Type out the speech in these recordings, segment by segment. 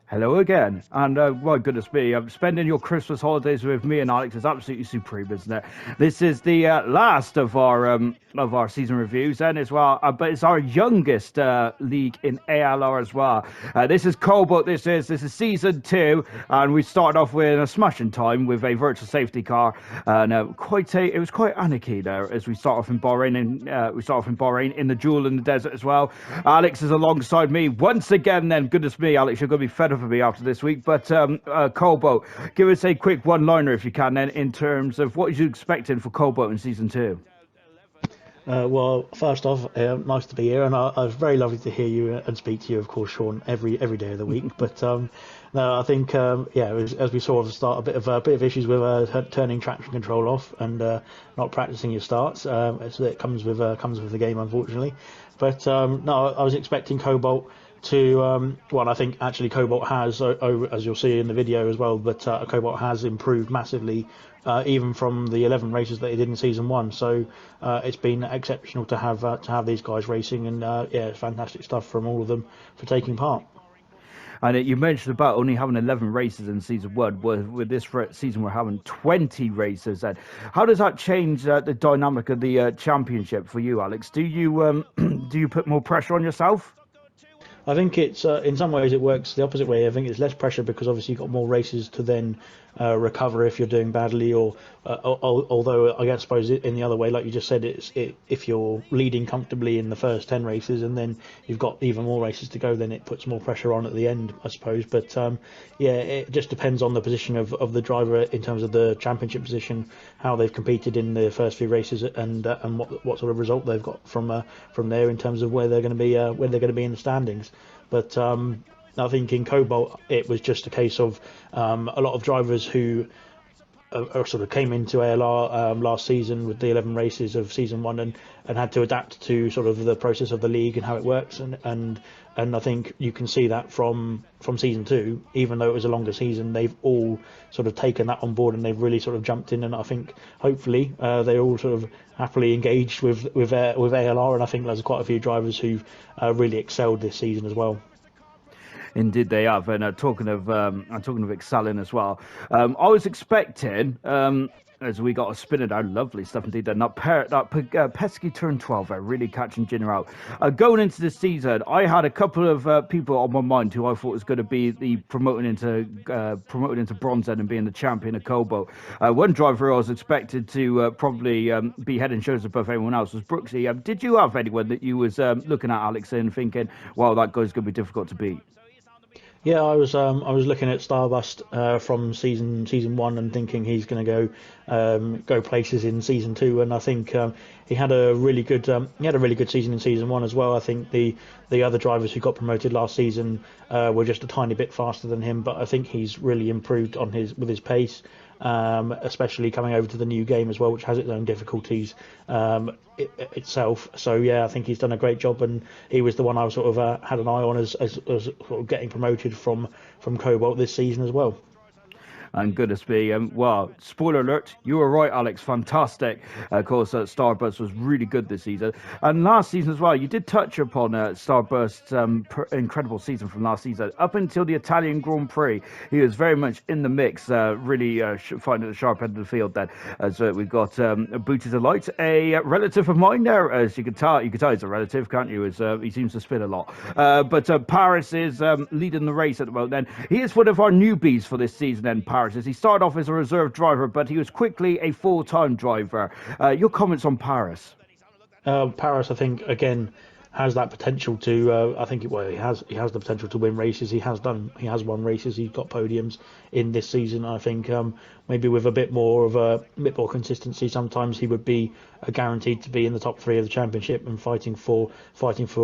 Hello again, and my goodness me, spending your Christmas holidays with me and Alex is absolutely supreme, isn't it? This is the last of our season reviews, and as well, but it's our youngest league in ALR as well. This is Cobalt. This is season 2, and we started off with a smashing time with a virtual safety car, and it was quite anarchy there as we start off in Bahrain, and we start off in Bahrain in the duel in the desert as well. Alex is alongside me once again. Then goodness me, Alex, you're going to be fed up of me after this week. But Cobalt, give us a quick one-liner if you can, then, in terms of what you expecting for Cobalt in season 2. Well, first off, nice to be here, and I was very lovely to hear you and speak to you, of course, Sean, every day of the week. But no, I think as we saw at the start, a bit of issues with turning traction control off and not practicing your starts. So it comes with the game, unfortunately. But no, I was expecting Cobalt to well, I think actually Cobalt has, as you'll see in the video as well, but Cobalt has improved massively, even from the 11 races that he did in season 1. So it's been exceptional to have these guys racing, and yeah, it's fantastic stuff from all of them for taking part. And you mentioned about only having 11 races in season 1. With this season, we're having 20 races. And how does that change the dynamic of the championship for you, Alex? Do you do you put more pressure on yourself? I think it's in some ways it works the opposite way. I think it's less pressure because obviously you've got more races to then recover if you're doing badly, or although I guess suppose in the other way, like you just said, if you're leading comfortably in the first 10 races and then you've got even more races to go, then it puts more pressure on at the end, I suppose. But yeah, it just depends on the position of the driver in terms of the championship position, how they've competed in the first few races, and what sort of result they've got from there in terms of where they're going to be in the standings. But I think in Cobalt it was just a case of a lot of drivers who sort of came into ALR last season with the 11 races of season 1 and had to adapt to sort of the process of the league and how it works, and I think you can see that from season 2, even though it was a longer season, they've all sort of taken that on board and they've really sort of jumped in, and I think hopefully they all sort of happily engaged with ALR, and I think there's quite a few drivers who've really excelled this season as well. Indeed, they have. And talking of excelling as well, I was expecting. As we got a spinner down, lovely stuff indeed. Then that pesky turn 12, really catching Jinner out. Going into the season, I had a couple of people on my mind who I thought was going to be the promoting into bronze end and being the champion of Cobalt. One driver I was expected to probably be head and shoulders above everyone else was Brooksy. Did you have anyone that you was looking at, Alex, and thinking, "Wow, that guy's going to be difficult to beat"? Yeah, I was looking at Starburst from season 1 and thinking he's going to go places in season 2, and I think he had a really good season in season 1 as well. I think the other drivers who got promoted last season were just a tiny bit faster than him, but I think he's really improved with his pace, especially coming over to the new game as well, which has its own difficulties itself. So yeah, I think he's done a great job, and he was the one I sort of had an eye on as sort of getting promoted from Cobalt this season as well. And goodness me, well, spoiler alert, you were right, Alex, fantastic. Of course, Starburst was really good this season. And last season as well, you did touch upon Starburst's incredible season from last season. Up until the Italian Grand Prix, he was very much in the mix, really finding the sharp end of the field then. As we've got Booty Delight, a relative of mine there, as you can tell he's a relative, can't you? As he seems to spin a lot. But Paris is leading the race at the moment. Then he is one of our newbies for this season then, Paris. He started off as a reserve driver, but he was quickly a full-time driver. Your comments on Paris? Paris, I think, again, has that potential to. I think he has the potential to win races. He has won races. He's got podiums in this season. I think maybe with a bit more consistency, sometimes he would be guaranteed to be in the top 3 of the championship and fighting for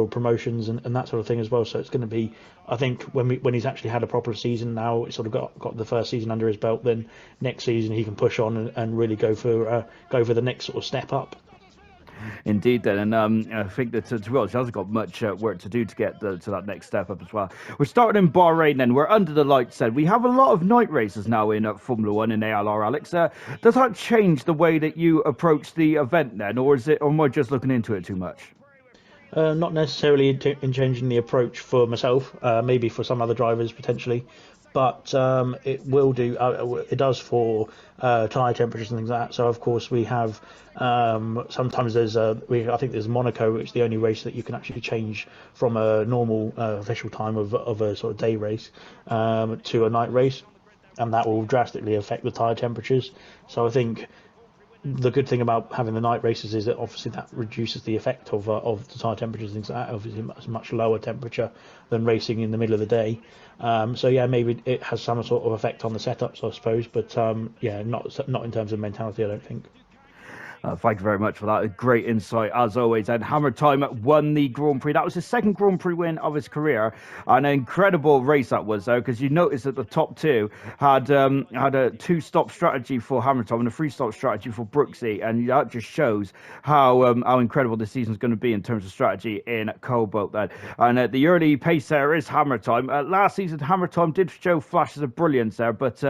promotions and that sort of thing as well. So it's going to be, I think, when he's actually had a proper season now, sort of got the first season under his belt, then next season he can push on and really go for the next sort of step up. Indeed, then, and I think that to be honest, he hasn't got much work to do to get to that next step up as well. We're starting in Bahrain, then we're under the lights. Then we have a lot of night races now in Formula One in ALR. Alex, does that change the way that you approach the event then, or am I just looking into it too much? Not necessarily in changing the approach for myself, maybe for some other drivers potentially, but it will do. It does for tyre temperatures and things like that. So of course we have sometimes I think there's Monaco, which is the only race that you can actually change from a normal official time of a sort of day race to a night race, and that will drastically affect the tyre temperatures. So I think the good thing about having the night races is that obviously that reduces the effect of the tyre temperatures and things like that. Obviously, it's a much lower temperature than racing in the middle of the day. So yeah, maybe it has some sort of effect on the setups, I suppose. But yeah, not in terms of mentality, I don't think. Thank you very much for that. A great insight, as always. And Hammer Time won the Grand Prix. That was his second Grand Prix win of his career. An incredible race that was, though, because you noticed that the top two had a two-stop strategy for Hammer Time and a three-stop strategy for Brooksy. And that just shows how incredible this season is going to be in terms of strategy in Cobalt. Then. And the early pace there is Hammer Time. Last season, Hammer Time did show flashes of brilliance there, but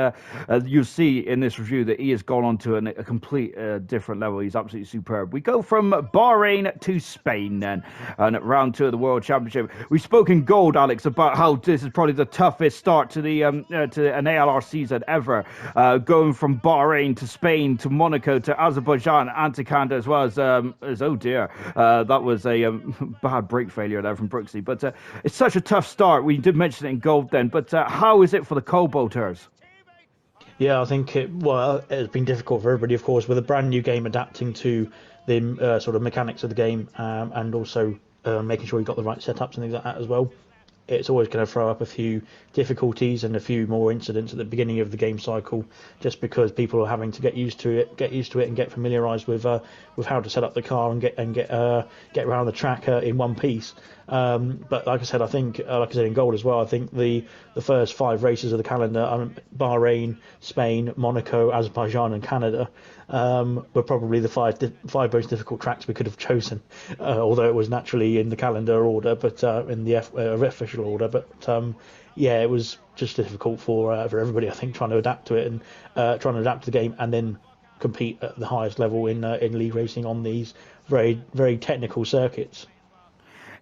you'll see in this review that he has gone on to a complete different level. He's absolutely superb. We go from Bahrain to Spain then, and at round 2 of the World Championship. We spoke in gold, Alex, about how this is probably the toughest start to the to an ALR season ever. Going from Bahrain to Spain to Monaco to Azerbaijan and to Canada as well as oh dear, that was a bad brake failure there from Brooksy. But it's such a tough start. We did mention it in gold then, but how is it for the Cobalters? Yeah, I think it's been difficult for everybody, of course, with a brand new game adapting to the sort of mechanics of the game, and also making sure you've got the right setups and things like that as well. It's always going to throw up a few difficulties and a few more incidents at the beginning of the game cycle, just because people are having to get used to it, and get familiarised with how to set up the car and get around the track in one piece. But like I said, I think like I said in gold as well, I think the first 5 races of the calendar, Bahrain, Spain, Monaco, Azerbaijan, and Canada, were probably the five most difficult tracks we could have chosen, although it was naturally in the calendar order, but in the official order. But yeah, it was just difficult for everybody, I think, trying to adapt to it and trying to adapt to the game, and then compete at the highest level in league racing on these very, very technical circuits.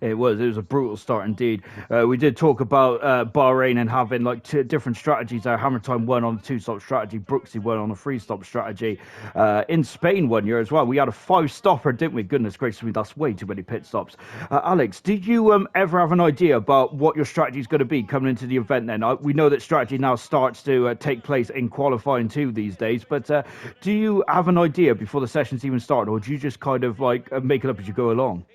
It was a brutal start indeed. We did talk about Bahrain and having like 2 different strategies there. Hammer Time won on a 2-stop strategy. Brooksy won on a 3-stop strategy. In Spain one year as well, we had a 5-stopper, didn't we? Goodness gracious me, that's way too many pit stops. Alex, did you ever have an idea about what your strategy is going to be coming into the event then? We know that strategy now starts to take place in qualifying too these days, but do you have an idea before the sessions even start, or do you just kind of like make it up as you go along?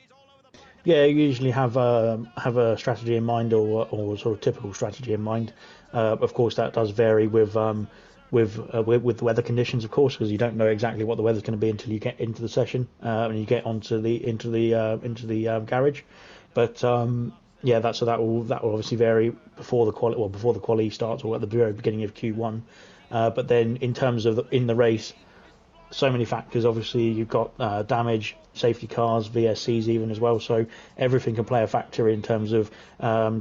Yeah, you usually have a strategy in mind, or sort of typical strategy in mind. Of course, that does vary with the weather conditions, of course, because you don't know exactly what the weather's going to be until you get into the session and you get into the garage. But yeah, that will obviously vary before the quali starts, or at the very beginning of Q1. But then in terms of in the race, so many factors. Obviously, you've got damage, safety cars, VSCs even as well. So everything can play a factor in terms of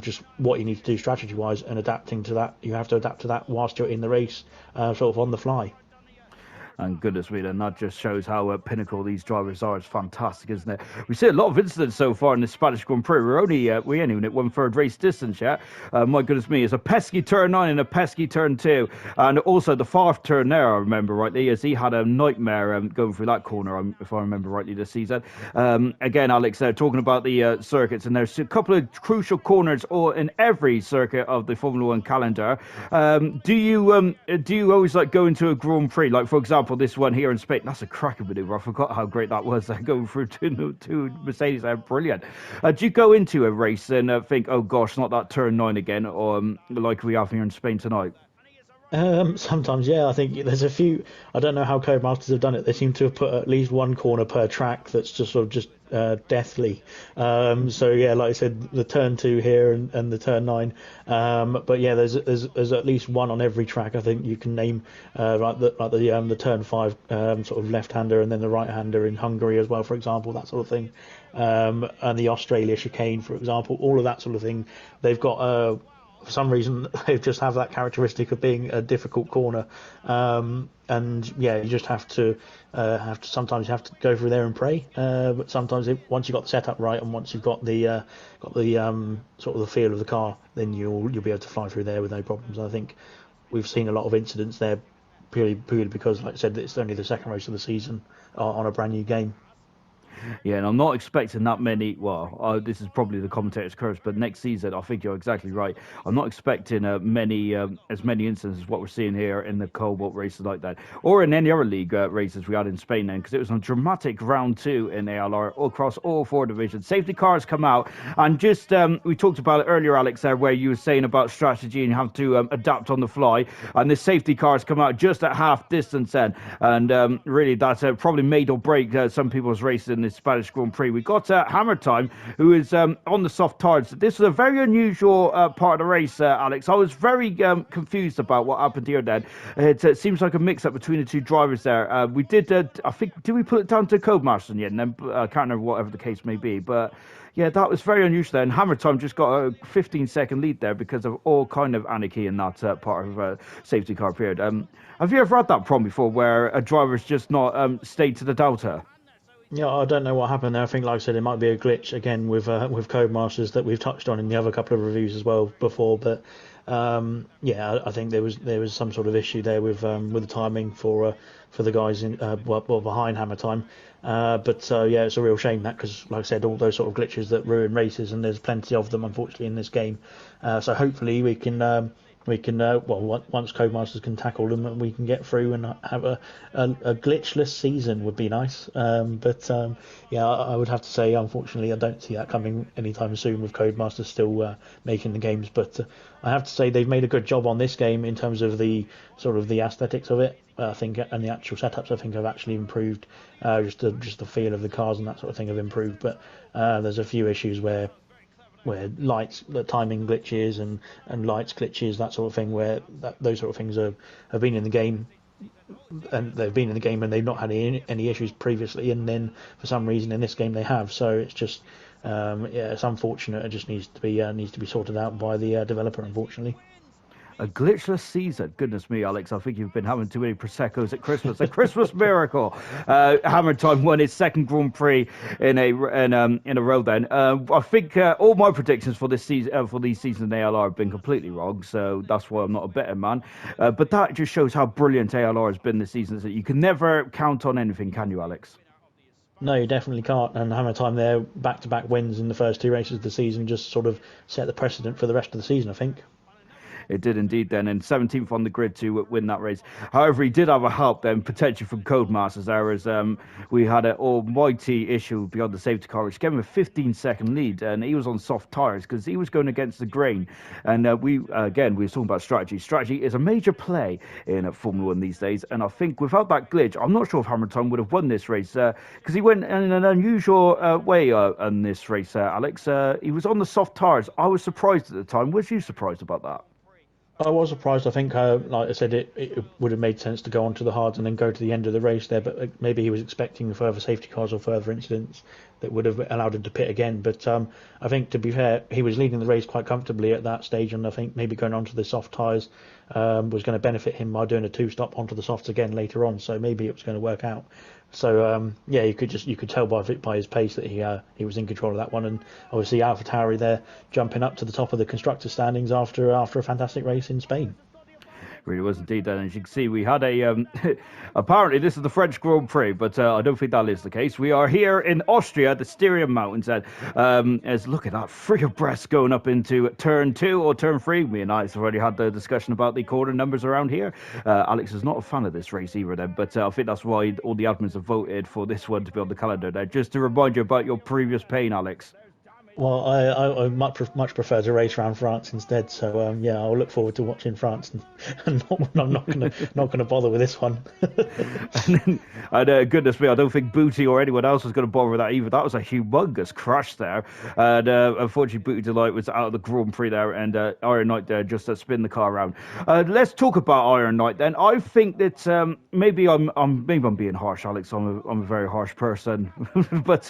just what you need to do strategy-wise, and adapting to that. You have to adapt to that whilst you're in the race, sort of on the fly. And goodness me, and that just shows how pinnacle these drivers are. It's fantastic, isn't it? We see a lot of incidents so far in the Spanish Grand Prix. We ain't even at 1/3 race distance yet. My goodness me, it's a pesky turn 9 and a pesky turn 2, and also the 4th turn there, I remember rightly, as he had a nightmare going through that corner, if I remember rightly, this season. Again, Alex, talking about the circuits, and there's a couple of crucial corners in every circuit of the Formula One calendar. Do you always like go into a Grand Prix, like for example? This one here in Spain, that's a cracking maneuver. I forgot how great that was. Going through two Mercedes, they're brilliant. Do you go into a race and think, oh gosh, not that turn 9 again, or like we have here in Spain tonight? Sometimes, yeah. I think there's a few. I don't know how Codemasters have done it. They seem to have put at least one corner per track that's just sort of just deathly. So yeah, like I said, the turn 2 here and the turn 9. But yeah, there's at least one on every track. I think you can name the turn 5 sort of left-hander, and then the right-hander in Hungary as well, for example, that sort of thing. And the Australia chicane, for example, all of that sort of thing. They've got for some reason they just have that characteristic of being a difficult corner, and yeah, you just have to sometimes you have to go through there and pray, but sometimes once you've got the setup right and once you've got the sort of the feel of the car, then you'll be able to fly through there with no problems. I think we've seen a lot of incidents there purely because, like I said, it's only the second race of the season on a brand new game. Yeah, and I'm not expecting that many. Well, this is probably the commentator's curse, but next season, I think you're exactly right. I'm not expecting as many instances as what we're seeing here in the Cobalt races like that, or in any other league races we had in Spain then, because it was a dramatic round 2 in ALR across all 4 divisions. Safety cars come out, and just we talked about it earlier, Alex, there, where you were saying about strategy and you have to adapt on the fly, and the safety cars come out just at half distance then, and really that's probably made or break some people's races in this Spanish Grand Prix. We got Hammer Time, who is on the soft tires. This was a very unusual part of the race, Alex. I was very confused about what happened here then. It seems like a mix-up between the 2 drivers there. We did, I think, did we put it down to Cobalt yet? And then I can't remember whatever the case may be, but yeah, that was very unusual there. And Hammer Time just got a 15-second lead there because of all kind of anarchy in that part of safety car period. Have you ever had that problem before where a driver's just not stayed to the delta? Yeah, I don't know what happened there. I think, like I said, it might be a glitch again with Codemasters that we've touched on in the other couple of reviews as well before. But yeah, I think there was some sort of issue there with the timing for the guys in behind Hammer Time. But yeah, it's a real shame that, because, like I said, all those sort of glitches that ruin races, and there's plenty of them, unfortunately, in this game. So hopefully we can once Codemasters can tackle them, we can get through and have a glitchless season would be nice. Yeah, I would have to say, unfortunately, I don't see that coming anytime soon with Codemasters still making the games. But I have to say they've made a good job on this game in terms of the sort of the aesthetics of it. I think, and the actual setups, I think, have actually improved. Just the feel of the cars and that sort of thing have improved. But there's a few issues where lights, the timing glitches and lights glitches, that sort of thing, where those sort of things have been in the game, and they've not had any issues previously, and then for some reason in this game they have. So it's just yeah, it's unfortunate. It just needs to be sorted out by the developer, unfortunately. A glitchless season. Goodness me, Alex. I think you've been having too many Prosecco's at Christmas. A Christmas miracle. Hammer Time won his second Grand Prix in a row then. I think all my predictions for this season, for these seasons in ALR have been completely wrong. So that's why I'm not a better man. But that just shows how brilliant ALR has been this season. That you can never count on anything, can you, Alex? No, you definitely can't. And Hammer Time there, back-to-back wins in the first 2 races of the season, just sort of set the precedent for the rest of the season, I think. It did indeed then, and 17th on the grid to win that race. However, he did have a help then, potentially from Codemasters there, as we had an almighty issue beyond the safety car, which gave him a 15-second lead, and he was on soft tyres because he was going against the grain. And we were talking about strategy. Strategy is a major play in Formula 1 these days, and I think without that glitch, I'm not sure if Hammer Time would have won this race, because he went in an unusual way on this race, Alex. He was on the soft tyres. I was surprised at the time. Was you surprised about that? I was surprised. I think, like I said, it would have made sense to go on to the hards and then go to the end of the race there, but maybe he was expecting further safety cars or further incidents that would have allowed him to pit again. But I think, to be fair, he was leading the race quite comfortably at that stage, and I think maybe going on to the soft tyres was going to benefit him by doing a 2-stop onto the softs again later on, so maybe it was going to work out. So yeah, you could tell by his pace that he was in control of that one, and obviously AlphaTauri there jumping up to the top of the constructor standings after a fantastic race in Spain. Really was indeed. And as you can see, we had a apparently this is the French Grand Prix, but I don't think that is the case. We are here in Austria, the Styrian Mountains, and as look at that, free of breath going up into turn 2 or turn 3. Me and Alex have already had the discussion about the corner numbers around here. Alex is not a fan of this race either then, but I think that's why all the admins have voted for this one to be on the calendar there, just to remind you about your previous pain, Alex. Well, I much prefer to race around France instead. So yeah, I'll look forward to watching France, and I'm not gonna bother with this one. and goodness me, I don't think Booty or anyone else was going to bother with that either. That was a humongous crash there, and unfortunately, Booty Delight was out of the Grand Prix there, and Iron Knight there just spin the car around. Let's talk about Iron Knight then. I think that maybe I'm being harsh, Alex. I'm a very harsh person, but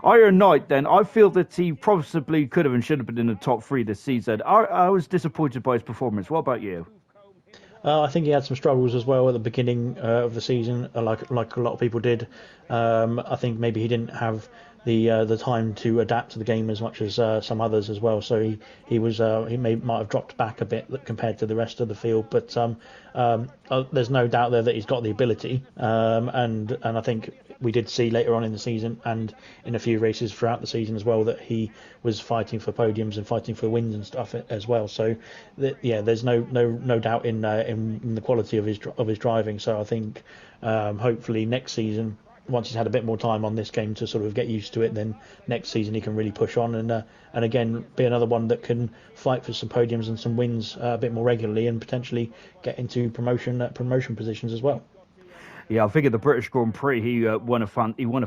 Iron Knight then, I feel that he possibly could have and should have been in the top 3 this season. I was disappointed by his performance. What about you? I think he had some struggles as well at the beginning of the season, like a lot of people did. I think maybe he didn't have the time to adapt to the game as much as some others as well. So he might have dropped back a bit compared to the rest of the field. But there's no doubt there that he's got the ability, and I think we did see later on in the season and in a few races throughout the season as well that he was fighting for podiums and fighting for wins and stuff as well. So there's no doubt in the quality of his driving. So I think hopefully next season, once he's had a bit more time on this game to sort of get used to it, then next season he can really push on and again be another one that can fight for some podiums and some wins a bit more regularly and potentially get into promotion positions as well. Yeah, I think at the British Grand Prix he won a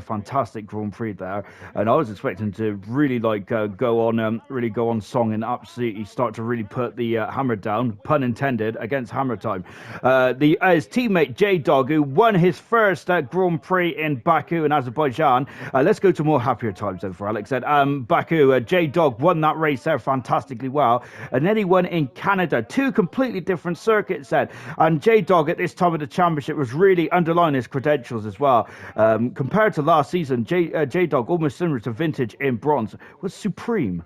fantastic Grand Prix there, and I was expecting to really go on song and absolutely start to really put the hammer down, pun intended, against Hammer Time. His teammate J-Dog, who won his first Grand Prix in Baku in Azerbaijan. Let's go to more happier times then for Alex. Baku, J-Dog won that race there fantastically well, and then he won in Canada, 2 completely different circuits then. And J-Dog at this time of the championship was really underlying his credentials as well. Compared to last season, J-Dog, almost similar to vintage in bronze, was supreme.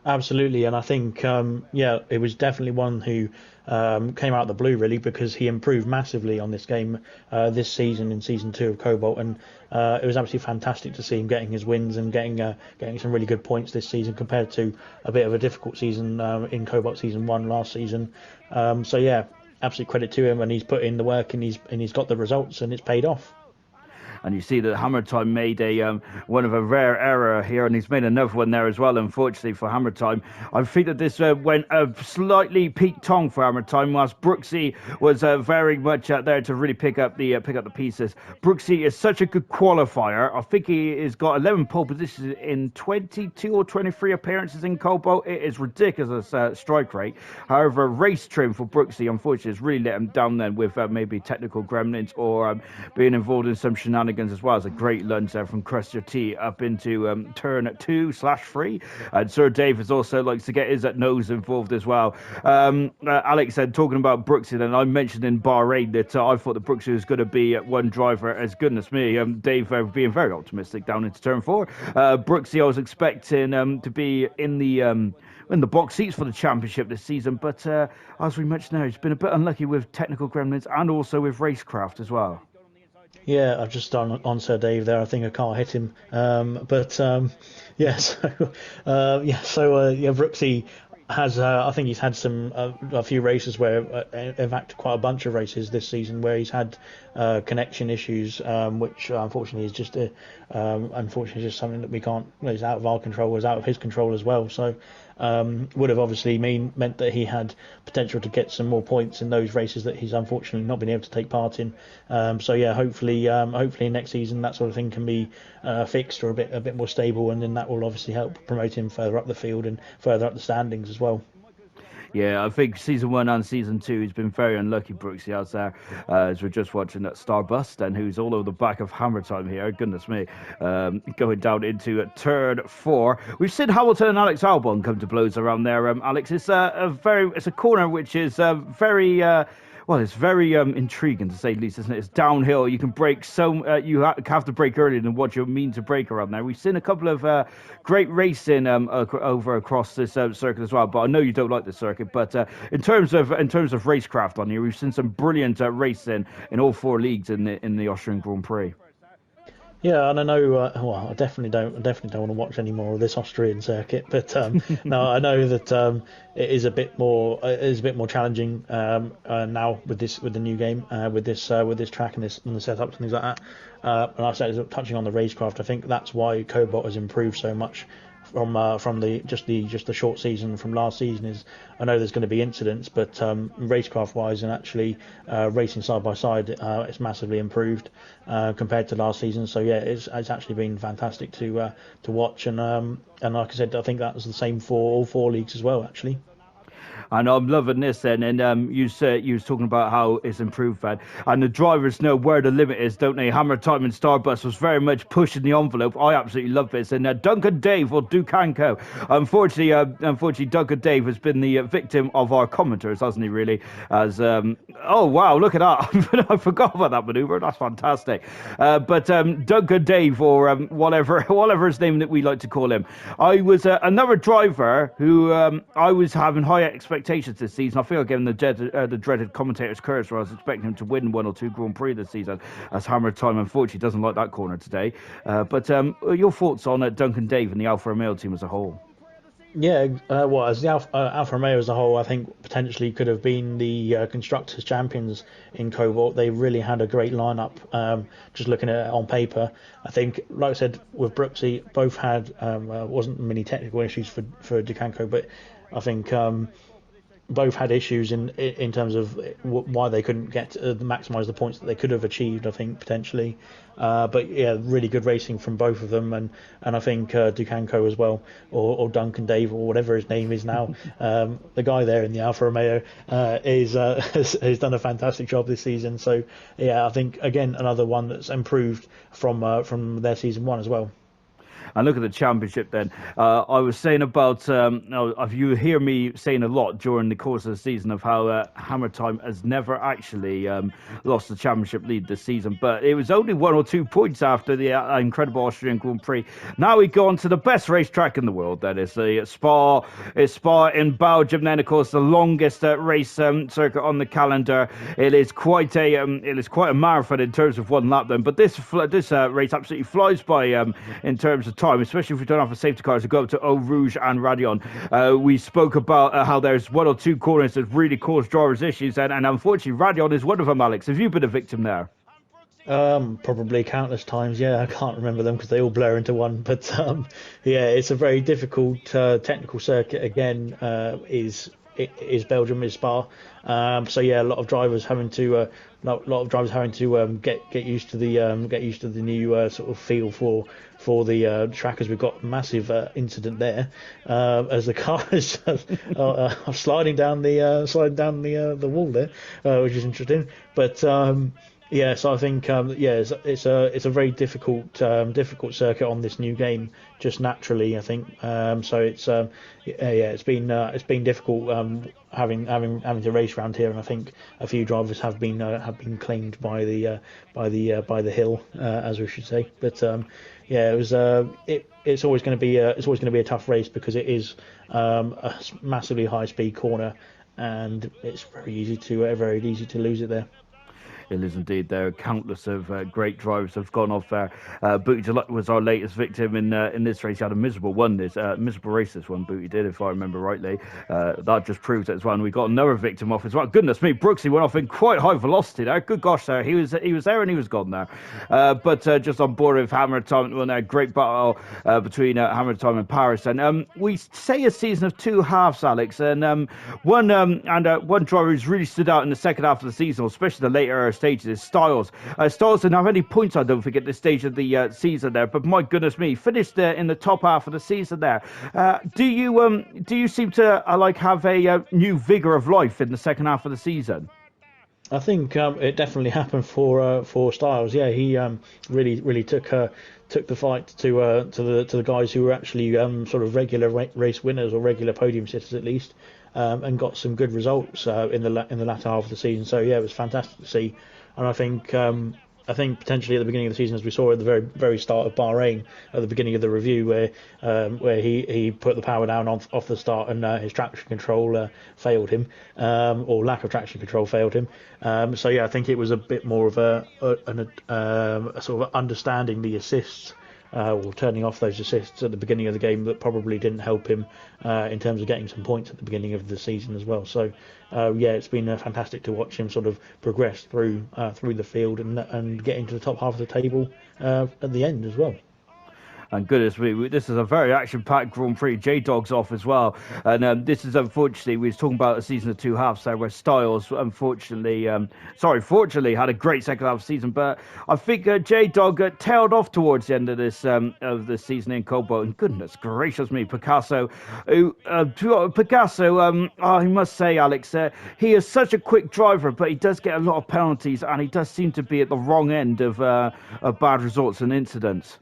Absolutely, and I think it was definitely one who came out of the blue really, because he improved massively on this game this season in season 2 of Cobalt, and it was absolutely fantastic to see him getting his wins and getting some really good points this season compared to a bit of a difficult season in Cobalt season 1 last season. Absolute credit to him, and he's put in the work and he's got the results and it's paid off. And you see that Hammer Time made one of a rare error here, and he's made another one there as well, unfortunately, for Hammer Time. I think that this went a slightly peak tongue for Hammer Time, whilst Brooksy was very much there to really pick up the pieces. Brooksy is such a good qualifier. I think he has got 11 pole positions in 22 or 23 appearances in Cobalt. It is ridiculous strike rate. However, race trim for Brooksy, unfortunately, has really let him down then with maybe technical gremlins or being involved in some shenanigans as well. As a great lunge there from Crusher T up into turn 2/3, and Sir Davis also likes to get his nose involved as well. Alex said, talking about Brooksy, then I mentioned in Bahrain that I thought that Brooksy was going to be one driver, as goodness me, Dave being very optimistic down into turn 4. Brooksy, I was expecting to be in the box seats for the championship this season, but as we mentioned now, he's been a bit unlucky with technical gremlins and also with racecraft as well. Yeah, I've just done on Sir Dave there. I think a car hit him. Brooksy has, I think he's had a few races where, in fact, quite a bunch of races this season where he's had connection issues, which unfortunately is just something that we can't. Is out of our control, is out of his control as well. So would have obviously meant that he had potential to get some more points in those races that he's unfortunately not been able to take part in. Hopefully next season that sort of thing can be fixed or a bit more stable, and then that will obviously help promote him further up the field and further up the standings as well. Yeah, I think season 1 and season 2 he's been very unlucky, Brooksy, out there, as we're just watching that Starbust, and who's all over the back of Hammer Time here, goodness me, going down into turn 4. We've seen Hamilton and Alex Albon come to blows around there. Alex, it's a corner which is it's very intriguing to say the least, isn't it? It's downhill. You can brake you have to brake earlier than what you mean to brake around there. We've seen a couple of great racing over across this circuit as well. But I know you don't like the circuit. But in terms of racecraft on here, we've seen some brilliant racing in all 4 leagues in the Austrian Grand Prix. Yeah, and I know. I definitely don't want to watch any more of this Austrian circuit. But no, I know that it is a bit more challenging now with the new game, with this track and the setups and things like that. And I said, touching on the racecraft, I think that's why Cobalt has improved so much from the short season from last season. Is I know there's going to be incidents, but racecraft wise and actually racing side by side, it's massively improved compared to last season. So yeah, it's actually been fantastic to watch, and like I said, I think that was the same for all 4 leagues as well, actually. And I'm loving this then. And you said you was talking about how it's improved, man. And the drivers know where the limit is, don't they? Hammer Time and Starbus was very much pushing the envelope. I absolutely love this. And Duncan Dave or Dukanko. Unfortunately, Duncan Dave has been the victim of our commenters, hasn't he? Really? As oh wow, look at that! I forgot about that maneuver. That's fantastic. But Duncan Dave or whatever his name that we like to call him. I was another driver who I was having high expectations this season. I feel like giving the dreaded commentator's curse where I was expecting him to win 1 or 2 Grand Prix this season, as Hammer Time unfortunately doesn't like that corner today. But your thoughts on Duncan Dave and the Alfa Romeo team as a whole? Yeah, well, as the Alfa Romeo as a whole, I think potentially could have been the constructors' champions in Cobalt. They really had a great lineup. Just looking at it on paper, I think, like I said, with Brooksy, both had wasn't many technical issues for Ducanco, but I think both had issues in terms of why they couldn't get maximise the points that they could have achieved. I think potentially, but yeah, really good racing from both of them, and I think Ducanco as well, or Duncan Dave, or whatever his name is now, the guy there in the Alfa Romeo has done a fantastic job this season. So yeah, I think again another one that's improved from their season 1 as well. And look at the championship then. I was saying about, you hear me saying a lot during the course of the season of how Hammer Time has never actually lost the championship lead this season. But it was only 1 or 2 points after the incredible Austrian Grand Prix. Now we go on to the best racetrack in the world. That is the Spa. It's Spa in Belgium. Then, of course, the longest race circuit on the calendar. It is quite a marathon in terms of 1 lap then. But this race absolutely flies by in terms of time, especially if we don't have a safety car to go up to Eau Rouge and Radion. We spoke about how there's 1 or 2 corners that really cause drivers issues, and unfortunately Radion is one of them. Alex, have you been a victim there? Probably countless times. Yeah, I can't remember them because they all blur into one. But yeah, it's a very difficult technical circuit. Again, is Belgium, is Spa. So yeah, a lot of drivers having to get used to the new sort of feel for the track, as we've got a massive incident there as the car is sliding down the wall there, which is interesting. But yeah, so I think it's a very difficult circuit on this new game, just naturally. I think so. It's been difficult having to race around here, and I think a few drivers have been claimed by the hill, as we should say. But yeah, it's always going to be a tough race because it is a massively high speed corner, and it's very easy to lose it there. It is indeed. There are countless of great drivers have gone off there. Booty Deluxe was our latest victim in this race. He had a miserable race this one, Booty did, if I remember rightly. That just proves it as well. And we got another victim off as well. Goodness me, Brooksy went off in quite high velocity there. Good gosh, there. He was there and he was gone there. But just on board with Hammer Time, well, a great battle between Hammer Time and Paris. And we say a season of 2 halves, Alex. And one driver who's really stood out in the second half of the season, especially the later stages, is Styles. Styles didn't have any points, I don't think, at this stage of the season there, but my goodness me, finished in the top half of the season there. Do you seem to have a new vigor of life in the second half of the season? I think it definitely happened for Styles. Yeah, he really took the fight to the guys who were actually sort of regular race winners or regular podium sitters at least. And got some good results in the latter half of the season. So yeah, it was fantastic to see. And I think potentially at the beginning of the season, as we saw at the very very start of Bahrain, at the beginning of the review, where he put the power down off the start, and his traction control failed him, or lack of traction control failed him. So yeah, I think it was a bit more of a sort of understanding the assists. Or turning off those assists at the beginning of the game that probably didn't help him in terms of getting some points at the beginning of the season as well. So yeah, it's been fantastic to watch him sort of progress through the field and get into the top half of the table at the end as well. And goodness me, this is a very action-packed Grand Prix. J-Dog's off as well. And this is unfortunately, we was talking about a season of two halves there where Styles, fortunately had a great second half season. But I think J-Dog tailed off towards the end of the season in Cobalt. And goodness gracious me, Picasso, I must say, Alex, he is such a quick driver, but he does get a lot of penalties and he does seem to be at the wrong end of bad results and incidents.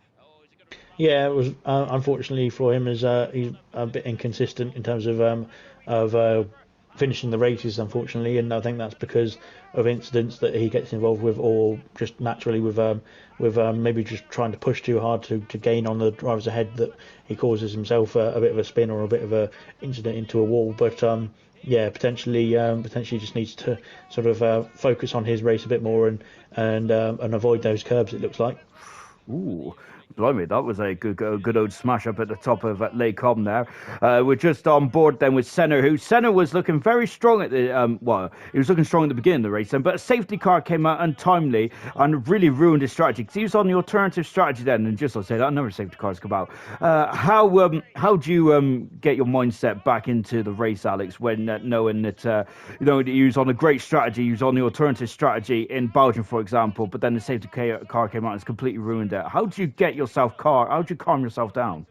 Yeah, it was unfortunately for him, as he's a bit inconsistent in terms of finishing the races, unfortunately, and I think that's because of incidents that he gets involved with, or just naturally with maybe just trying to push too hard to gain on the drivers ahead, that he causes himself a bit of a spin or a bit of a incident into a wall. But yeah, potentially just needs to sort of focus on his race a bit more and avoid those curbs. It looks like. Ooh, blimey, that was a good old smash up at the top of Lake Com there. We're just on board then with Senna, who was looking very strong at the, he was looking strong at the beginning of the race then, but a safety car came out untimely and really ruined his strategy, because he was on the alternative strategy then, and just like I said, another safety car's come out. How do you get your mindset back into the race, Alex, when knowing that, he was on a great strategy, he was on the alternative strategy in Belgium, for example, but then the safety car came out and it's completely ruined it. How do you get how do you calm yourself down?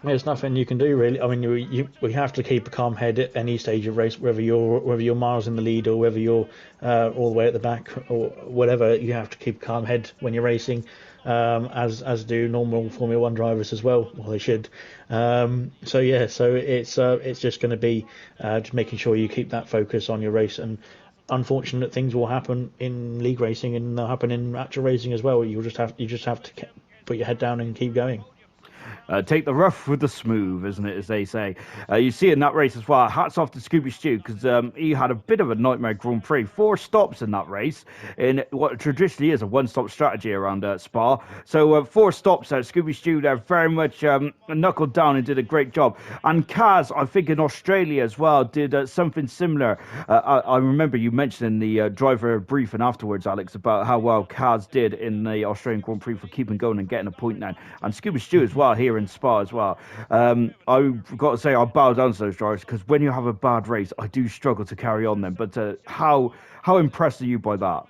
There's nothing you can do really. I mean, we have to keep a calm head at any stage of race, whether you're miles in the lead or whether you're all the way at the back or whatever. You have to keep a calm head when you're racing, as do normal Formula One drivers as well. Well, they should. So it's just going to be just making sure you keep that focus on your race. And unfortunate things will happen in league racing, and they'll happen in actual racing as well. You just have to put your head down and keep going. Take the rough with the smooth, isn't it, as they say. You see in that race as well, hats off to Scooby Stew, because he had a bit of a nightmare Grand Prix. 4 stops in that race, in what traditionally is a one-stop strategy around Spa. So 4 stops there. Scooby Stew there very much knuckled down and did a great job. And Kaz, I think in Australia as well, did something similar. I remember you mentioning the driver briefing afterwards, Alex, about how well Kaz did in the Australian Grand Prix for keeping going and getting a point now. And Scooby Stew as well here in Spa as well. I've got to say I bow down to those drivers, because when you have a bad race, I do struggle to carry on them. But how impressed are you by that?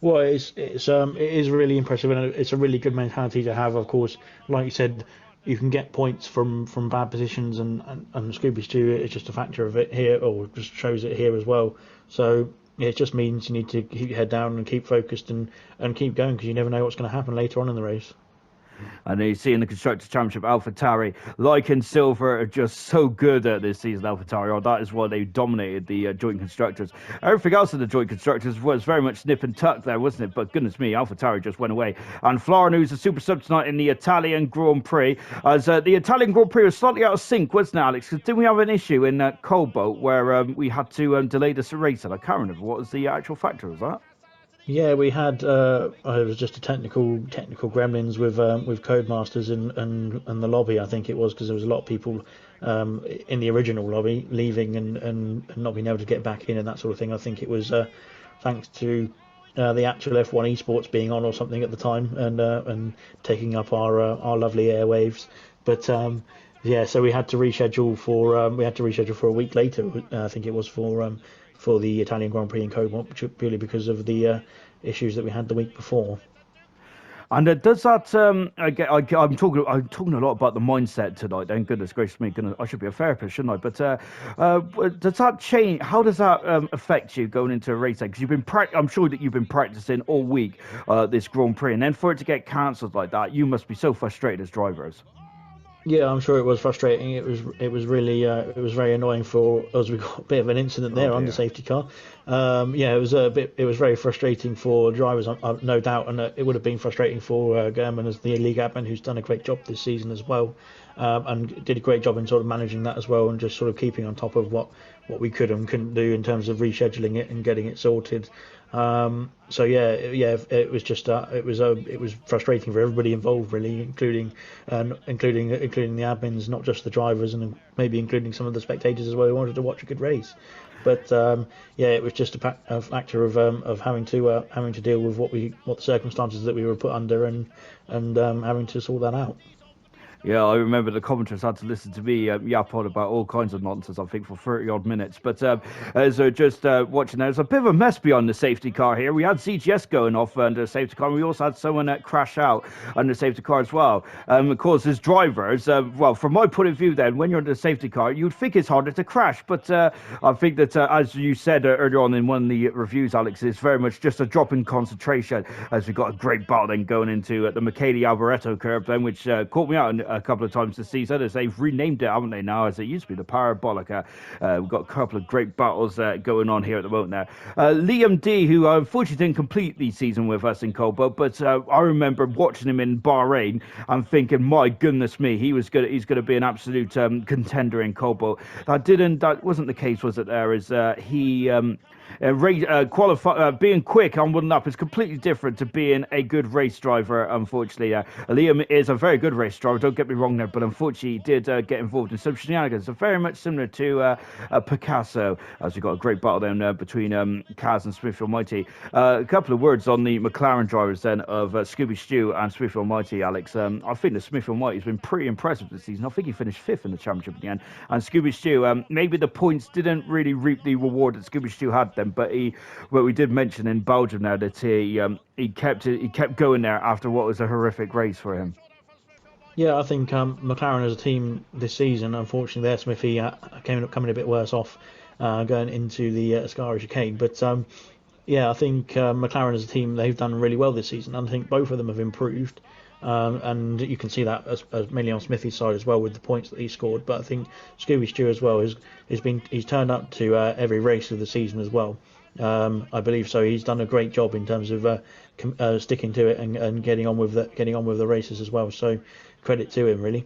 Well, it is really impressive, and it's a really good mentality to have. Of course, like you said, you can get points from bad positions, and Scooby Stew is just a factor of it here, or just shows it here as well. So it just means you need to keep your head down and keep focused and keep going, because you never know what's going to happen later on in the race. And you see in the Constructors' Championship, AlphaTauri, like in Silver, are just so good at this season, AlphaTauri. That is why they dominated the joint constructors. Everything else in the joint constructors was very much nip and tuck there, wasn't it? But goodness me, AlphaTauri just went away. And Florino is a super sub tonight in the Italian Grand Prix. As the Italian Grand Prix was slightly out of sync, wasn't it, Alex? Because didn't we have an issue in Cobalt where we had to delay the race? And I can't remember what was the actual factor of that. Yeah, we had it was just a technical gremlins with Codemasters and the lobby. I think it was, because there was a lot of people in the original lobby leaving and not being able to get back in and that sort of thing. I think it was thanks to the actual F1 Esports being on or something at the time and taking up our lovely airwaves. But yeah, so we had to reschedule for a week later. I think it was for the Italian Grand Prix in Cobalt, purely because of the issues that we had the week before. And does that? I'm talking a lot about the mindset tonight. Then goodness gracious me, I should be a therapist, shouldn't I? But does that change? How does that affect you going into a race? Because I'm sure that you've been practicing all week this Grand Prix, and then for it to get cancelled like that, you must be so frustrated as drivers. Yeah, I'm sure it was frustrating. It was really it was very annoying for us. We got a bit of an incident there on the safety car. Yeah, it was very frustrating for drivers, no doubt, and it would have been frustrating for German as the league admin, who's done a great job this season as well, and did a great job in sort of managing that as well, and just sort of keeping on top of what we could and couldn't do in terms of rescheduling it and getting it sorted. So it was just it was frustrating for everybody involved, really, including the admins, not just the drivers, and maybe including some of the spectators as well who wanted to watch a good race. But it was just a factor of having to deal with what the circumstances that we were put under, and having to sort that out. Yeah, I remember the commentators had to listen to me yap on about all kinds of nonsense, I think, for 30 odd minutes. But as just watching, there's a bit of a mess beyond the safety car here. We had CGS going off under the safety car, and we also had someone crash out under the safety car as well. Of course, as drivers, from my point of view, then, when you're under the safety car, you'd think it's harder to crash. But I think that, as you said earlier on in one of the reviews, Alex, it's very much just a drop in concentration, as we got a great battle then going into the Michele Alboreto curve, then, which caught me out a couple of times this season, as they've renamed it, haven't they, now, as it used to be the Parabolica. We've got a couple of great battles going on here at the moment now. Liam D, who unfortunately didn't complete the season with us in Cobalt, but I remember watching him in Bahrain and thinking, my goodness me, he's going to be an absolute contender in Cobalt. That wasn't the case, was it? There is he. Being quick on one lap is completely different to being a good race driver, unfortunately. Liam is a very good race driver, don't get me wrong there, but unfortunately he did get involved in some shenanigans. So very much similar to Picasso, as we got a great battle then between Kaz and Smithfield Mighty. A couple of words on the McLaren drivers then of Scooby Stew and Smithfield Mighty, Alex. I think the Smithfield Mighty has been pretty impressive this season. I think he finished 5th in the championship in the end. And Scooby Stew, maybe the points didn't really reap the reward that Scooby Stew had then, but we did mention in Belgium now that he kept going there after what was a horrific race for him. Yeah, I think McLaren as a team this season, unfortunately, their Smithy coming a bit worse off going into the Ascari chicane. But I think McLaren as a team, they've done really well this season. And I think both of them have improved. And you can see that as mainly on Smithy's side as well with the points that he scored. But I think Scooby Stew as well he's turned up to every race of the season as well. I believe so. He's done a great job in terms of sticking to it and getting on with the races as well. So credit to him, really.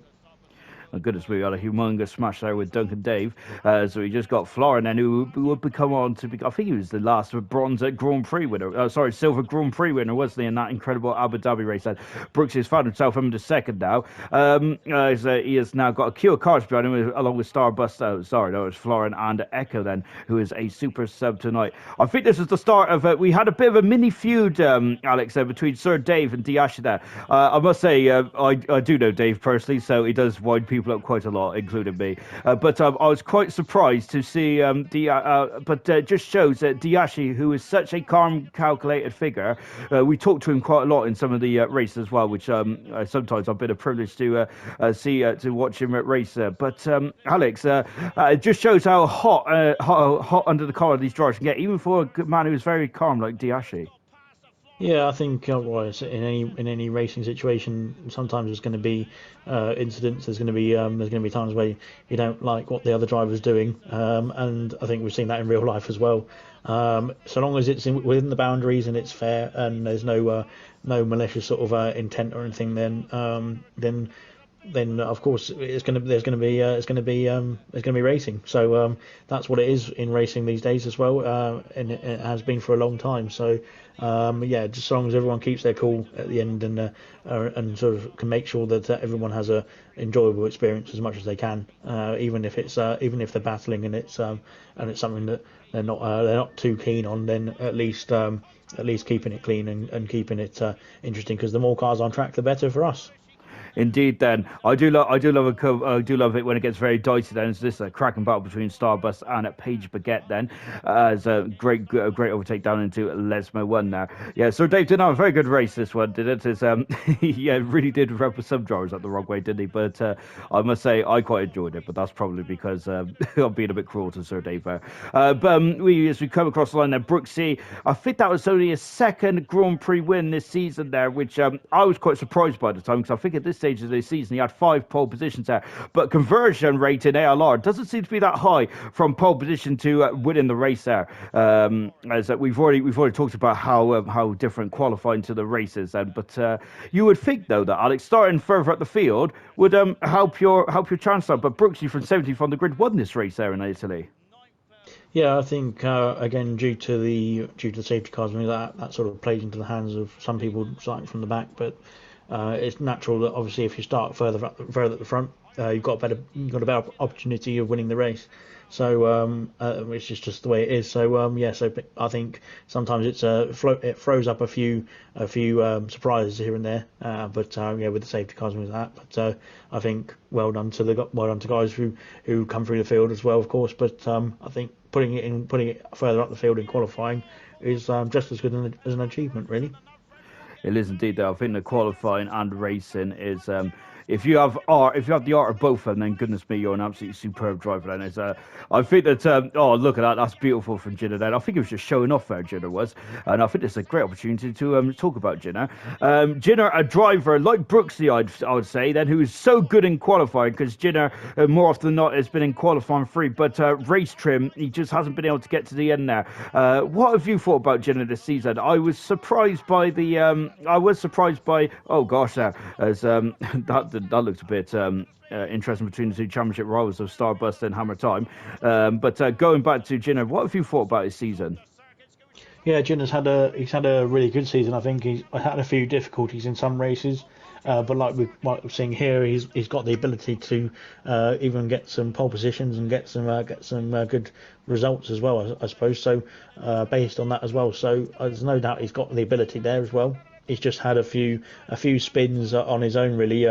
Oh, goodness, we got a humongous smash there with Duncan Dave. So we just got Florin then, who would become on to be, I think he was the last bronze Grand Prix winner. Silver Grand Prix winner, wasn't he, in that incredible Abu Dhabi race. Then Brooks has found himself in the second now. He has now got a queue of cars behind him, along with Starburst. It's Florin and Echo then, who is a super sub tonight. I think this is the start of we had a bit of a mini feud, Alex, between Sir Dave and Diashi there. I must say, I do know Dave personally, so he does wind people up quite a lot, including me. But I was quite surprised to see just shows that Diashi, who is such a calm, calculated figure, we talked to him quite a lot in some of the races as well, which sometimes I've been a privilege to see to watch him at race. But Alex, it just shows how hot under the collar these drivers can get, even for a man who is very calm like Diashi. Yeah, I think in any racing situation, sometimes there's going to be incidents. There's going to be times where you don't like what the other driver's doing, and I think we've seen that in real life as well. So long as it's within the boundaries and it's fair, and there's no malicious sort of intent or anything, then of course there's going to be racing. So that's what it is in racing these days as well, and it has been for a long time. So just as long as everyone keeps their cool at the end and sort of can make sure that everyone has a enjoyable experience as much as they can, even if they're battling and it's something that they're not too keen on, then at least keeping it clean and keeping it interesting, because the more cars on track, the better for us. Indeed, then I do love it when it gets very dicey. Then it's this cracking battle between Starburst and Paige Piguet. Then as a great overtake down into Lesmo 1 now. Yeah, so Dave did have a very good race this one, did it? He really did rub some drivers up the wrong way, didn't he? But I must say I quite enjoyed it. But that's probably because I'm being a bit cruel to Sir Dave there. But as we come across the line there, Brooksy, I think that was only his second Grand Prix win this season there, which I was quite surprised by the time, because I think at this stage of the season he had 5 pole positions there, but conversion rate in ALR doesn't seem to be that high from pole position to winning the race there. As we've already talked about how different qualifying to the races, but you would think though that Alex starting further up the field would help your chance out. But Brooksy from 70th on the grid won this race there in Italy. Yeah, I think again due to the safety cars, I mean that sort of plays into the hands of some people starting from the back, but it's natural that obviously if you start further at the front, you've got a better opportunity of winning the race. So which is just the way it is. So yeah, so I think sometimes it throws up a few surprises here and there. But yeah, with the safety cars and with that. But I think well done to guys who come through the field as well, of course. But I think putting it further up the field in qualifying is just as good as an achievement, really. It is indeed, though. I think the qualifying and racing is, if you have the art of both of them, then goodness me, you're an absolutely superb driver. Then I think that oh, look at that, that's beautiful from Jinner. Then I think he was just showing off there, Jinner was, and I think it's a great opportunity to talk about Jinner. Jinner, a driver like Brooksy, I would say, then who is so good in qualifying, because Jinner more often than not has been in qualifying free, but race trim he just hasn't been able to get to the end there. What have you thought about Jinner this season? I was surprised by. Oh gosh, as that looks a bit interesting between the two championship rivals of Starburst and Hammer Time. But going back to Jinner, what have you thought about his season? Yeah, Jin he's had a really good season. I think he's had a few difficulties in some races, but like we're seeing here, he's got the ability to even get some pole positions and get some good results as well. I suppose so, based on that as well. So there's no doubt he's got the ability there as well. He's just had a few spins on his own really.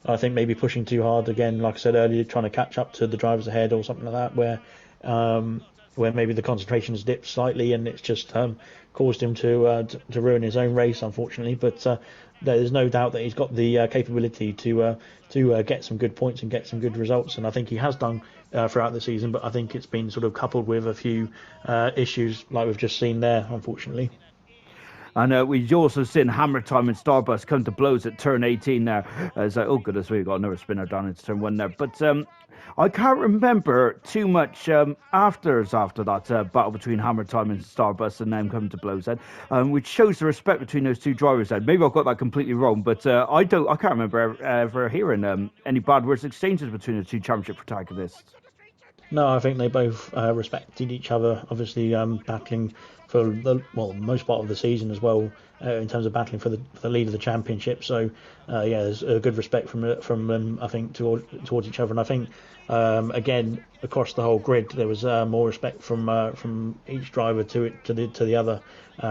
I think maybe pushing too hard again, like I said earlier, trying to catch up to the drivers ahead or something like that, um, where maybe the concentration has dipped slightly and it's just caused him to ruin his own race, unfortunately. But there's no doubt that he's got the capability to get some good points and get some good results, and I think he has done throughout the season. But I think it's been sort of coupled with a few issues like we've just seen there, unfortunately. And we've also seen Hammer Time and Starburst come to blows at turn 18 now. As oh goodness, we've got another spinner down into turn 1 there. But I can't remember too much after that battle between Hammer Time and Starburst and them coming to blows then, which shows the respect between those two drivers then. Maybe I've got that completely wrong, but I can't remember ever hearing any bad words exchanges between the two championship protagonists. No, I think they both respected each other. Obviously, battling for the most part of the season as well, in terms of battling for the lead of the championship. So, yeah, there's a good respect from them, I think, towards each other. And I think, again, across the whole grid, there was more respect from each driver to the other,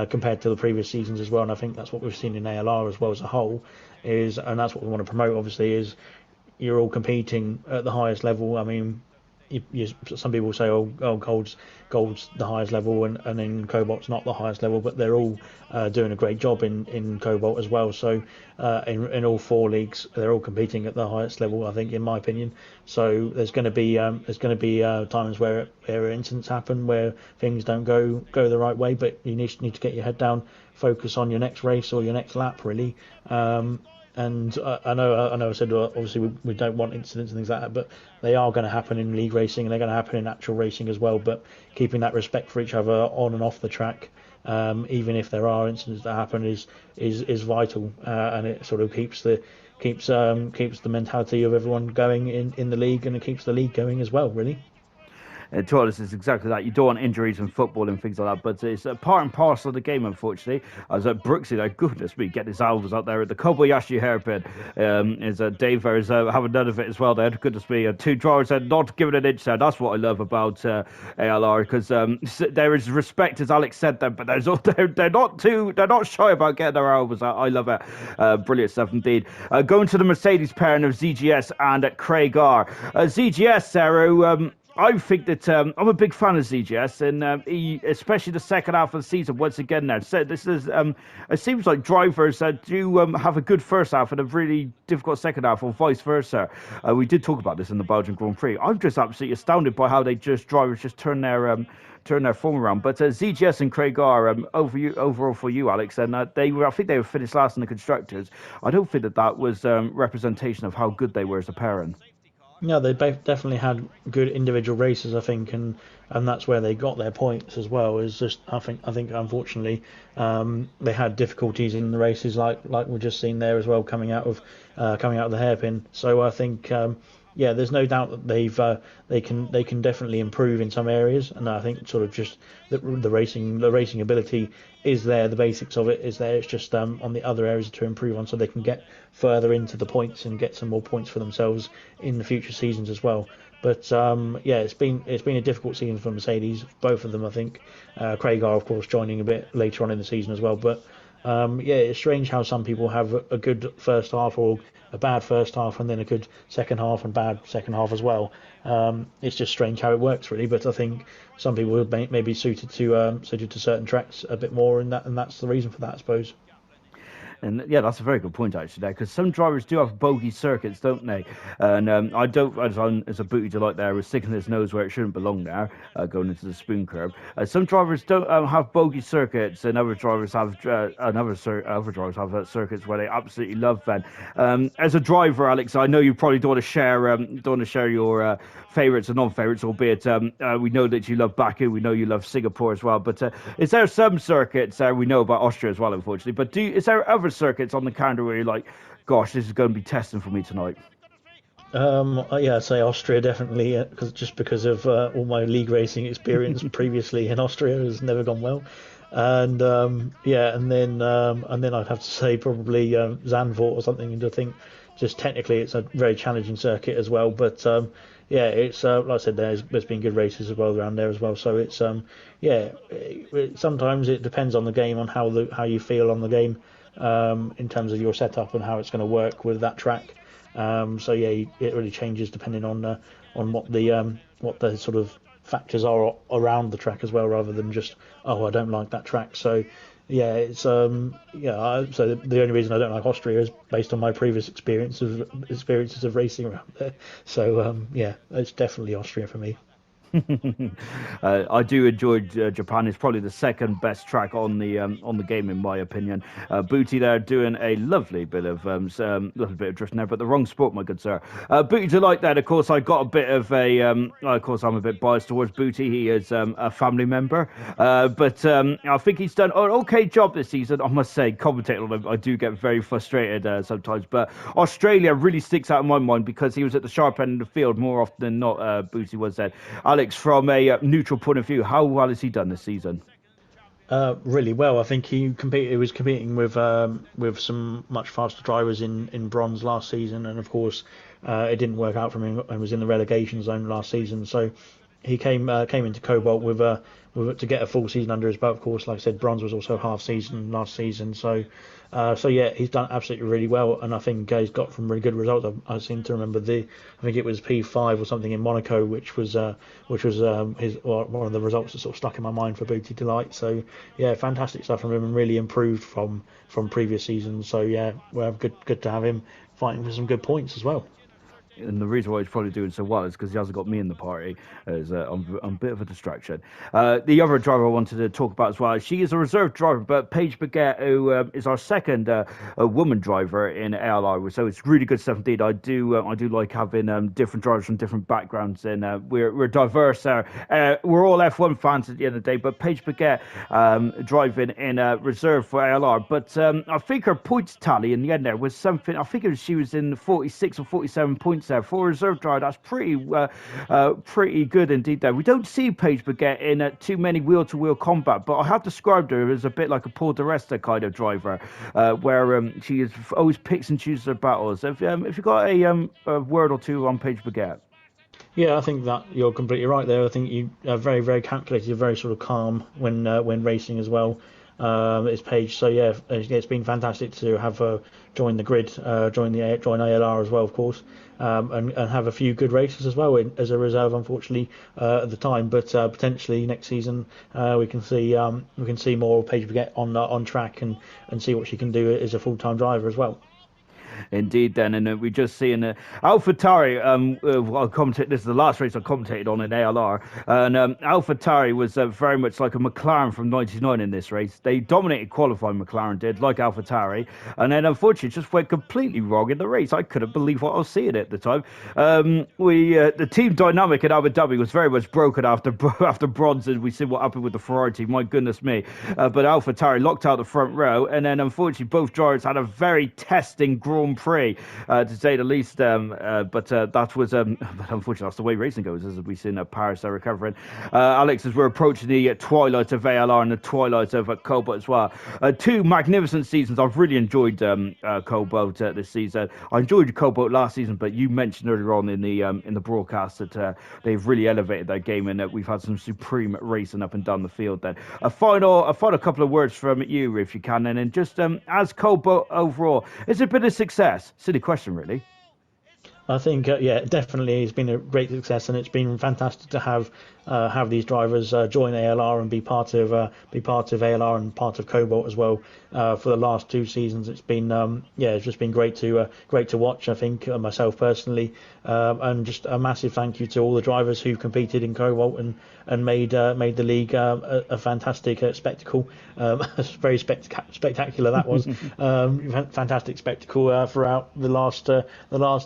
compared to the previous seasons as well. And I think that's what we've seen in ALR as well as a whole, and that's what we want to promote. Obviously, is you're all competing at the highest level. I mean, some people say, oh, gold's the highest level, and then Cobalt's not the highest level, but they're all doing a great job in Cobalt as well. So in all four leagues, they're all competing at the highest level, I think, in my opinion. So there's going to be times where incidents happen where things don't go the right way, but you need to get your head down, focus on your next race or your next lap, really. And I know I said obviously we don't want incidents and things like that, but they are going to happen in league racing and they're going to happen in actual racing as well. But keeping that respect for each other on and off the track, even if there are incidents that happen, is vital, and it sort of keeps the mentality of everyone going in the league, and it keeps the league going as well, really. To honest, it's exactly that. You don't want injuries in football and things like that, but it's a part and parcel of the game, unfortunately. As Brooksy, like, goodness me, get his elbows out there at the Kobayashi hairpin. Dave is having none of it as well there. Goodness me, two drawers are not giving an inch there. That's what I love about ALR, because there is respect, as Alex said there, but they're not shy about getting their elbows out. I love it. Brilliant stuff indeed. Going to the Mercedes pairing of ZGS and Craig R. ZGS, Sarah, I think that I'm a big fan of ZGS, and he, especially the second half of the season, once again now. So this is, it seems like drivers do have a good first half and a really difficult second half, or vice versa. We did talk about this in the Belgian Grand Prix. I'm just absolutely astounded by how drivers just turn their form around. But ZGS and Craig R, overall for you, Alex, and I think they were finished last in the constructors. I don't think that was representation of how good they were as a pairing. Yeah, they both definitely had good individual races, I think, and that's where they got their points as well. Is just I think unfortunately they had difficulties in the races, like we've just seen there as well, coming out of the hairpin. So I think yeah, there's no doubt that they can definitely improve in some areas, and I think sort of just the racing ability is there, the basics of it is there. It's just on the other areas to improve on, so they can get further into the points and get some more points for themselves in the future seasons as well. But yeah, it's been a difficult season for Mercedes, both of them, I think. Craig are of course joining a bit later on in the season as well, but yeah, it's strange how some people have a good first half or a bad first half and then a good second half and bad second half as well. It's just strange how it works really, but I think some people may be suited to certain tracks a bit more, and that's the reason for that, I suppose. And yeah, that's a very good point actually, there, because some drivers do have bogey circuits, don't they? And I don't, as a booty delight there, was sticking his nose where it shouldn't belong there, going into the spoon curve. Some drivers don't have bogey circuits, and other drivers have other drivers have circuits where they absolutely love them. As a driver, Alex, I know you probably don't want to share your favourites and non-favourites, albeit we know that you love Baku, we know you love Singapore as well. But is there some circuits? We know about Austria as well, unfortunately. But is there other circuits on the calendar where you're like, gosh, this is going to be testing for me tonight? Yeah, I'd say Austria definitely, because of all my league racing experience previously in Austria has never gone well, and yeah, and then I'd have to say probably Zandvoort or something. And I think just technically it's a very challenging circuit as well, but yeah, it's like I said, there's been good races as well around there as well. So it's yeah, sometimes it depends on the game, on how you feel on the game, in terms of your setup and how it's going to work with that track. So yeah, it really changes depending on what the sort of factors are around the track as well, rather than just, oh, I don't like that track. So yeah, it's yeah. So the only reason I don't like Austria is based on my previous experiences of racing around there. So yeah, it's definitely Austria for me. I do enjoy Japan. It's probably the second best track on the game in my opinion. Booty there doing a lovely bit of drifting there, but the wrong sport, my good sir. Booty Delight there. Of course, I got a bit of a. Of course, I'm a bit biased towards Booty. He is a family member, but I think he's done an okay job this season. I must say, commentating on him, I do get very frustrated sometimes. But Australia really sticks out in my mind because he was at the sharp end of the field more often than not. Booty was there. Alex, from a neutral point of view, how well has he done this season? Really well. I think he was competing with some much faster drivers in bronze last season, and of course, it didn't work out for him and was in the relegation zone last season. So he came into Cobalt with to get a full season under his belt. Of course, like I said, bronze was also half season last season. So yeah, he's done absolutely really well, and I think he's got some really good results. I seem to remember I think it was P5 or something in Monaco, which was his one of the results that sort of stuck in my mind for Booty Delight. So yeah, fantastic stuff from him, and really improved from previous seasons. So yeah, well, good to have him fighting for some good points as well. And the reason why he's probably doing so well is because he hasn't got me in the party. I'm a bit of a distraction. The other driver I wanted to talk about as well, she is a reserve driver, but Paige Piguet, who is our second woman driver in ALR. So it's really good stuff indeed. I do like having different drivers from different backgrounds, and we're diverse there. We're all F1 fans at the end of the day, but Paige Piguet driving in reserve for ALR. But I think her points tally in the end there was something. I think she was in 46 or 47 points there for a reserve driver. That's pretty good indeed there. We don't see Paige Piguet in too many wheel-to-wheel combat, but I have described her as a bit like a Paul di Resta kind of driver, where she is always picks and chooses her battles. Have you got a word or two on Paige Piguet? Yeah, I think that you're completely right there. I think you are very, very calculated, very sort of calm when racing as well. It's Paige. So yeah, it's been fantastic to have her join the grid, join ALR as well, of course, and have a few good races as well as a reserve. Unfortunately, at the time, but potentially next season we can see more of Paige Piguet on track and see what she can do as a full-time driver as well. Indeed, then, and we just seen AlphaTauri. I commentate. This is the last race I commentated on in ALR, and AlphaTauri was very much like a McLaren from '99 in this race. They dominated qualifying. McLaren did, like AlphaTauri, and then unfortunately just went completely wrong in the race. I couldn't believe what I was seeing at the time. The team dynamic in Abu Dhabi was very much broken after bronze, and we see what happened with the Ferrari team. My goodness me! But AlphaTauri locked out the front row, and then unfortunately both drivers had a very testing, grueling Grand Prix, to say the least. But that was, unfortunately, that's the way racing goes, as we've seen Paris recovering. Alex, as we're approaching the twilight of ALR and the twilight of Cobalt as well. Two magnificent seasons. I've really enjoyed Cobalt this season. I enjoyed Cobalt last season, but you mentioned earlier on in the broadcast that they've really elevated their game, and we've had some supreme racing up and down the field. Then a final couple of words from you, if you can, and then just as Cobalt overall, has it been a success? Silly question, really. I think, yeah, definitely it's been a great success, and it's been fantastic to have these drivers join ALR and be part of ALR and part of Cobalt as well for the last 2 seasons. It's been it's just been great to watch. I think myself personally, and just a massive thank you to all the drivers who competed in Cobalt and made the league a fantastic spectacle. Very spectacular that was. Fantastic spectacle throughout the last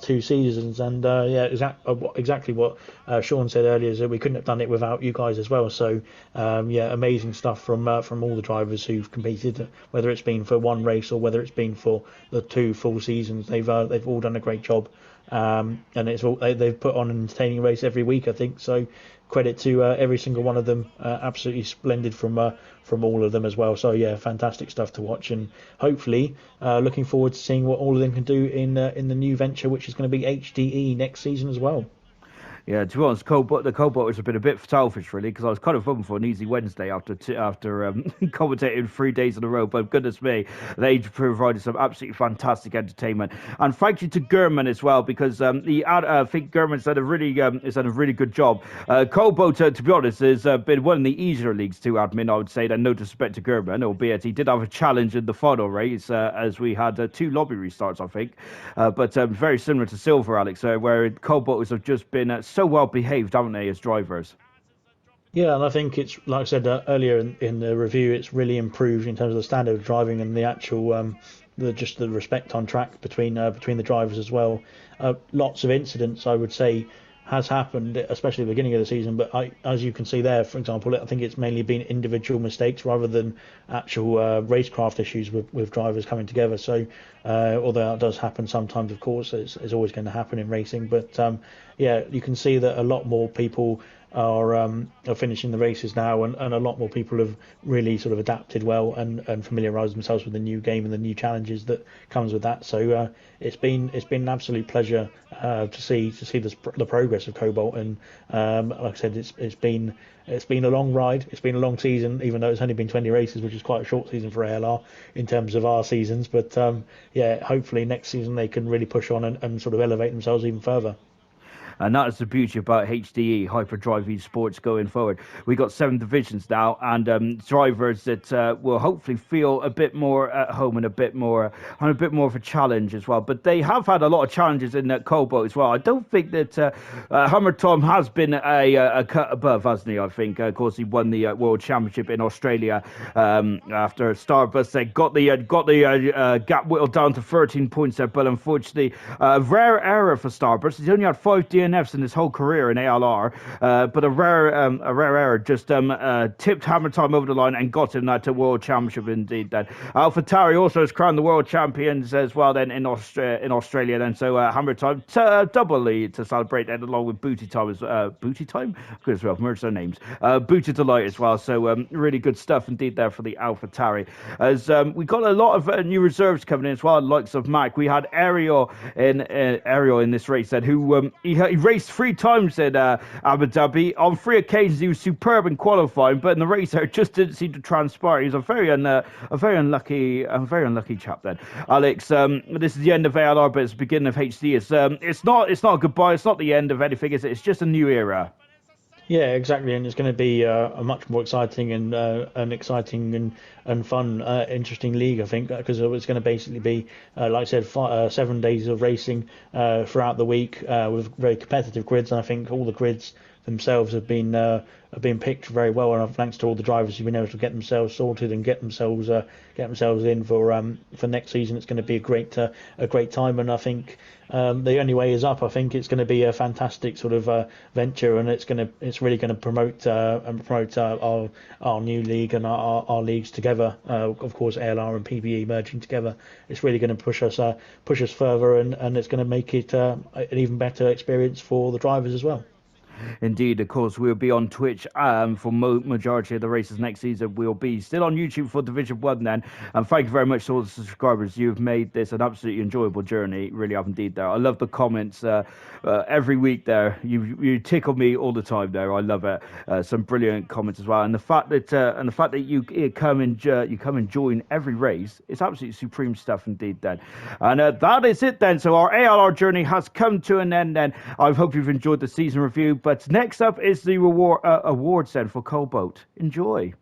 2 seasons. And exactly what Sean said earlier is that we couldn't have done it without you guys as well. So amazing stuff from all the drivers who've competed, whether it's been for one race or whether it's been for the 2 full seasons. They've all done a great job, and they've put on an entertaining race every week, I think. So credit to every single one of them. Absolutely splendid from all of them as well. So yeah, fantastic stuff to watch, and hopefully looking forward to seeing what all of them can do in the new venture, which is going to be HDE next season as well. Yeah, to be honest, the Cobalt has been a bit selfish, really, because I was kind of hoping for an easy Wednesday after commentating 3 days in a row. But goodness me, they provided some absolutely fantastic entertainment. And thank you to Gurman as well, because I think Gurman's done a really good job. Cobalt, to be honest, has been one of the easier leagues to admin, I would say. Then no disrespect to Gurman, albeit he did have a challenge in the final race, as we had 2 lobby restarts, I think. But very similar to Silver, Alex, where Cobalt have just been so well behaved, haven't they, as drivers? Yeah, and I think it's, like I said earlier in the review, it's really improved in terms of the standard of driving and the actual the respect on track between the drivers as well. Lots of incidents, I would say, has happened, especially at the beginning of the season. But as you can see there, for example, I think it's mainly been individual mistakes rather than actual racecraft issues with drivers coming together. So although that does happen sometimes, of course, it's always going to happen in racing. But yeah, you can see that a lot more people are finishing the races now, and a lot more people have really sort of adapted well and familiarised themselves with the new game and the new challenges that comes with that. So it's been an absolute pleasure to see the progress of Cobalt, and like I said, it's been a long ride. It's been a long season, even though it's only been 20 races, which is quite a short season for ALR in terms of our seasons. But yeah, hopefully next season they can really push on and sort of elevate themselves even further. And that is the beauty about HDE, Hyperdrive Esports, going forward. We got 7 divisions now, and drivers that will hopefully feel a bit more at home and a bit more of a challenge as well. But they have had a lot of challenges in Cobalt as well. I don't think that Hammer Tom has been a cut above, hasn't he? I think, of course, he won the World Championship in Australia after Starbus. They got the gap whittled down to 13 points there, but unfortunately, rare error for Starbus. He's only had 5 DNFs in his whole career in ALR, but a rare error just tipped Hammer Time over the line and got him that World Championship indeed. Then AlphaTauri also has crowned the World Champions as well then in Australia then, so Hammer Time doubly to celebrate then, along with Booty Time as Booty Time, good as well, merge their names, Booty Delight as well. So really good stuff indeed there for the AlphaTauri. As we got a lot of new reserves coming in as well, likes of Mac. We had Ariel in this race then, who he raced 3 times in Abu Dhabi. On 3 occasions he was superb in qualifying, but in the race it just didn't seem to transpire. He's a very unlucky chap then. Alex, this is the end of ALR, but it's the beginning of HD. It's not a goodbye, it's not the end of anything, is it? It's just a new era. Yeah, exactly, and it's going to be a much more exciting and fun, interesting league, I think, because it's going to basically be, like I said, 7 days of racing throughout the week with very competitive grids, and I think all the grids themselves have been picked very well, and thanks to all the drivers who've been able to get themselves sorted and get themselves in for next season. It's going to be a great time, and I think the only way is up. I think it's going to be a fantastic sort of venture, and it's really going to promote our new league and our leagues together. Of course, ALR and PBE merging together. It's really going to push us further, and it's going to make it an even better experience for the drivers as well. Indeed, of course, we'll be on Twitch for majority of the races next season. We'll be still on YouTube for Division 1 then. And thank you very much to all the subscribers. You've made this an absolutely enjoyable journey. Really have indeed there. I love the comments every week there. You tickle me all the time there. I love it. Some brilliant comments as well. And the fact that you come and join every race, it's absolutely supreme stuff indeed then. And that is it then. So our ALR journey has come to an end then. I hope you've enjoyed the season review. But next up is the awards then for Cobalt. Enjoy.